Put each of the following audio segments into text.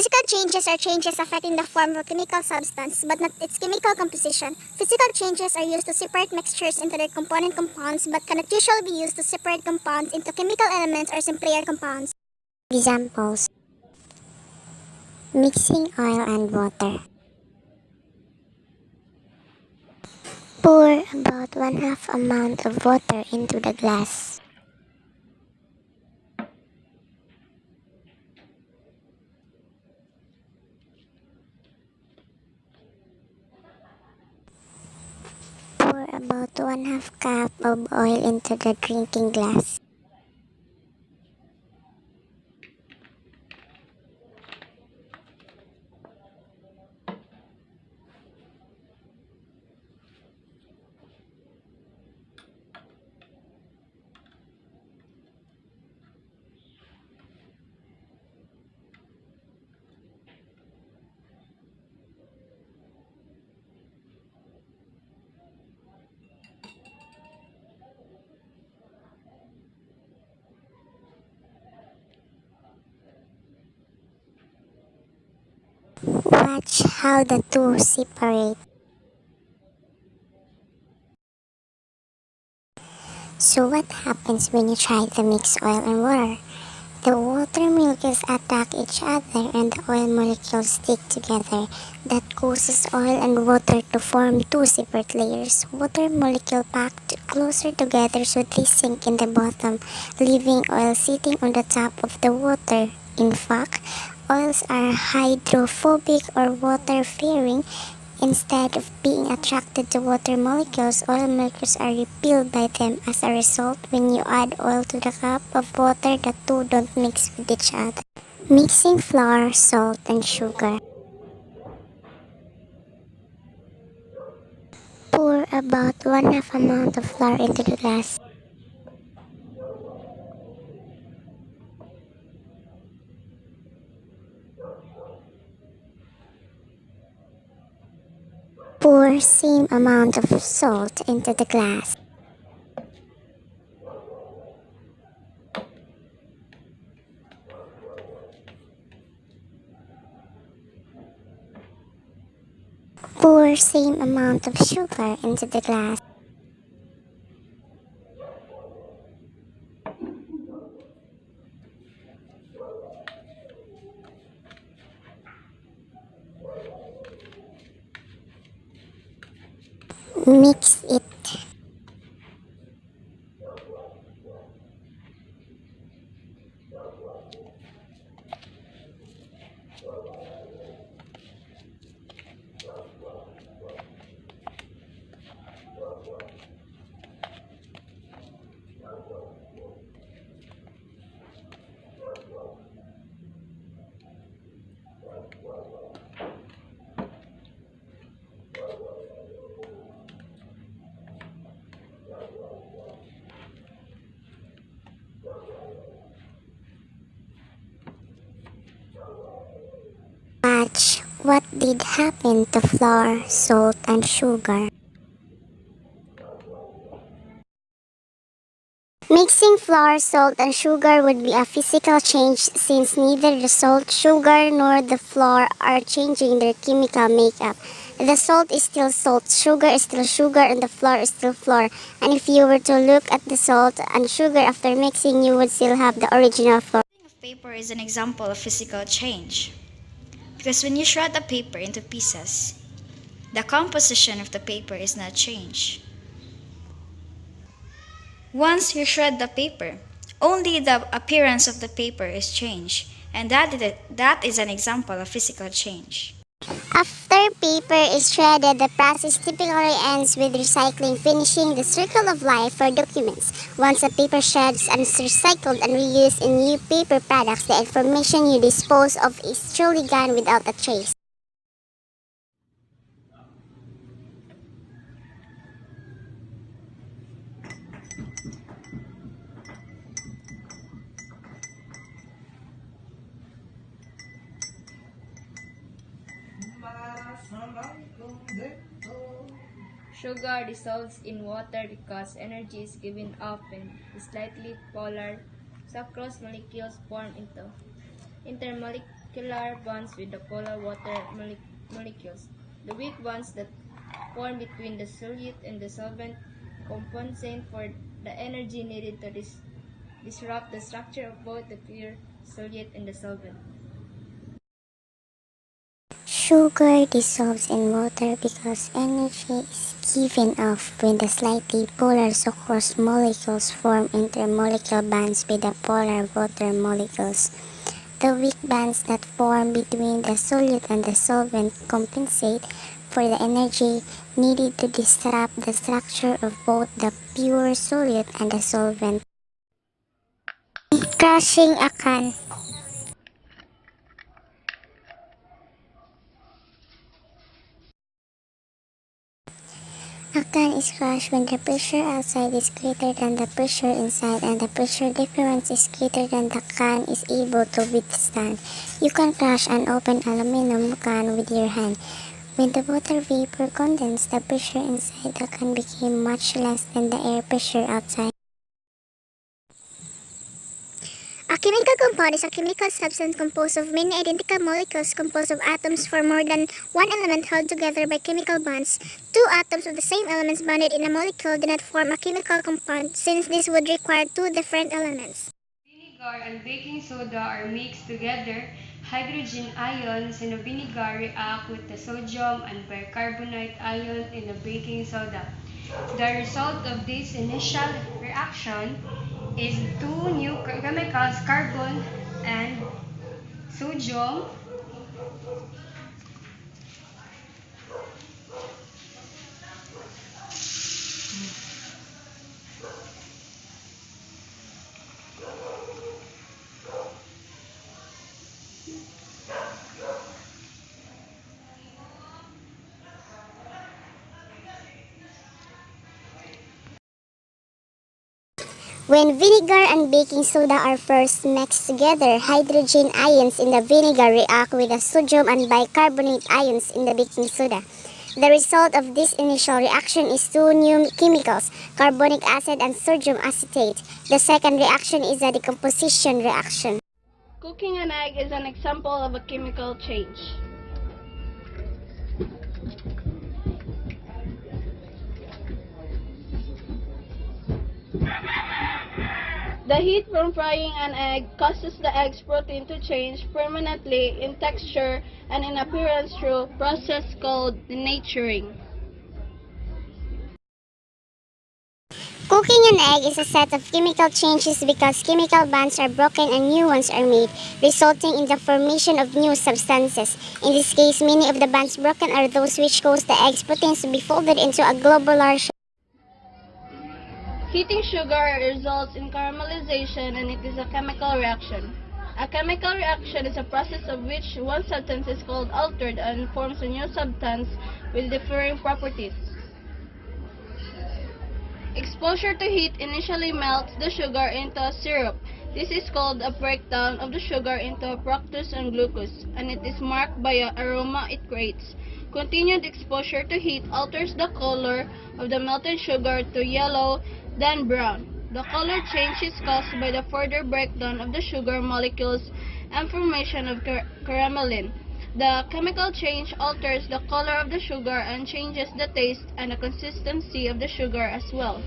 Physical changes are changes affecting the form of a chemical substance, but not its chemical composition. Physical changes are used to separate mixtures into their component compounds, but cannot usually be used to separate compounds into chemical elements or simpler compounds. Examples: mixing oil and water. Pour about 1/2 amount of water into the glass. Pour about 1/2 cup of oil into the drinking glass. Watch how the two separate. So what happens when you try to mix oil and water? The water molecules attack each other and the oil molecules stick together. That causes oil and water to form two separate layers. Water molecule packed closer together so they sink in the bottom, leaving oil sitting on the top of the water. In fact, oils are hydrophobic or water-fearing. Instead of being attracted to water molecules, oil molecules are repelled by them. As a result, when you add oil to the cup of water, the two don't mix with each other. Mixing flour, salt, and sugar. Pour about 1/2 amount of flour into the glass. Pour same amount of salt into the glass. Pour same amount of sugar into the glass. Mix it. Watch what did happen to flour, salt, and sugar. Mixing flour, salt, and sugar would be a physical change since neither the salt, sugar, nor the flour are changing their chemical makeup. The salt is still salt, sugar is still sugar, and the flour is still flour. And if you were to look at the salt and sugar after mixing, you would still have the original flour. Shredding of paper is an example of physical change. Because when you shred a paper into pieces, the composition of the paper is not changed. Once you shred the paper, only the appearance of the paper is changed, and that is an example of physical change. After paper is shredded, the process typically ends with recycling, finishing the circle of life for documents. Once a paper shreds and is recycled and reused in new paper products, the information you dispose of is truly gone without a trace. Sugar dissolves in water because energy is given off when slightly polar sucrose molecules form into intermolecular molecular bonds with the polar water molecules. The weak bonds that form between the solute and the solvent compensate for the energy needed to disrupt the structure of both the pure solute and the solvent. Sugar dissolves in water because energy is given off when the slightly polar sucrose molecules form intermolecular bonds with the polar water molecules. The weak bonds that form between the solute and the solvent compensate for the energy needed to disrupt the structure of both the pure solute and the solvent. Crushing a can. A can is crushed when the pressure outside is greater than the pressure inside and the pressure difference is greater than the can is able to withstand. You can crush an open aluminum can with your hand. When the water vapor condensed, the pressure inside the can became much less than the air pressure outside. A chemical compound is a chemical substance composed of many identical molecules composed of atoms for more than one element held together by chemical bonds. Two atoms of the same elements bonded in a molecule do not form a chemical compound, since this would require two different elements. Vinegar and baking soda are mixed together. Hydrogen ions in the vinegar react with the sodium and bicarbonate ion in the baking soda. The result of this initial reaction is two new chemicals, carbon and sodium. When vinegar and baking soda are first mixed together, hydrogen ions in the vinegar react with the sodium and bicarbonate ions in the baking soda. The result of this initial reaction is two new chemicals, carbonic acid and sodium acetate. The second reaction is a decomposition reaction. Cooking an egg is an example of a chemical change. The heat from frying an egg causes the egg's protein to change permanently in texture and in appearance through a process called denaturing. Cooking an egg is a set of chemical changes because chemical bonds are broken and new ones are made, resulting in the formation of new substances. In this case, many of the bonds broken are those which cause the egg's proteins to be folded into a globular shape. Heating sugar results in caramelization and it is a chemical reaction. A chemical reaction is a process of which one substance is called altered and forms a new substance with differing properties. Exposure to heat initially melts the sugar into a syrup. This is called a breakdown of the sugar into fructose and glucose, and it is marked by an aroma it creates. Continued exposure to heat alters the color of the melted sugar to yellow, then brown. The color change is caused by the further breakdown of the sugar molecules and formation of caramellin. The chemical change alters the color of the sugar and changes the taste and the consistency of the sugar as well.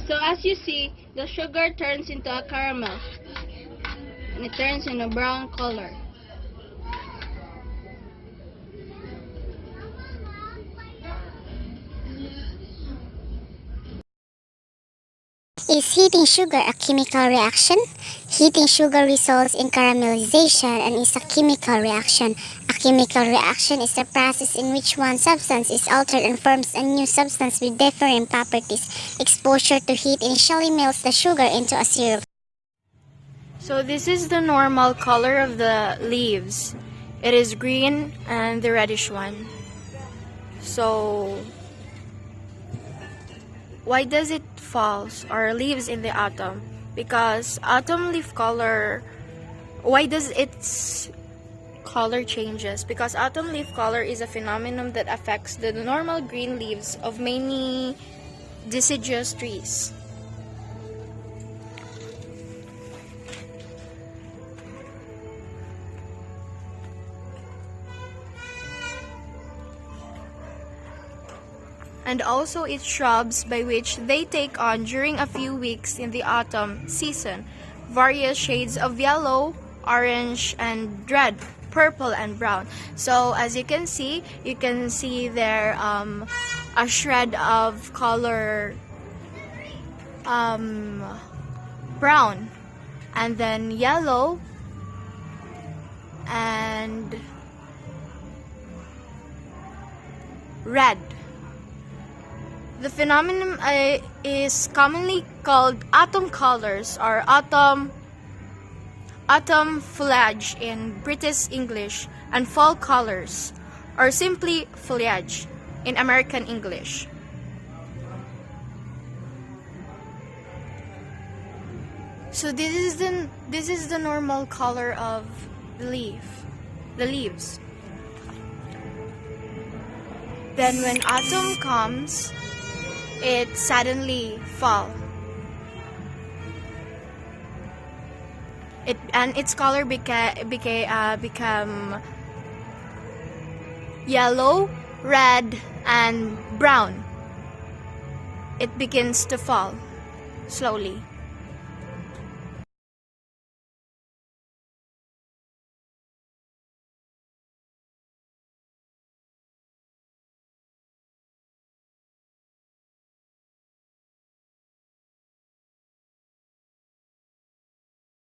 So as you see, the sugar turns into a caramel and it turns in a brown color. Is heating sugar a chemical reaction? Heating sugar results in caramelization and is a chemical reaction. A chemical reaction is a process in which one substance is altered and forms a new substance with different properties. Exposure to heat initially melts the sugar into a syrup. So this is the normal color of the leaves. It is green and the reddish one. So why does it falls or leaves in the autumn? Because autumn leaf color, why does its color changes? Because autumn leaf color is a phenomenon that affects the normal green leaves of many deciduous trees. And also its shrubs by which they take on during a few weeks in the autumn season various shades of yellow, orange, and red, purple, and brown. So as you can see there a shred of color brown, and then yellow, and red. The phenomenon is commonly called autumn colors or autumn foliage in British English, and fall colors or simply foliage in American English. So this is the normal color of the leaves. Then when autumn comes, it suddenly fall. Its color become yellow, red, and brown. It begins to fall slowly.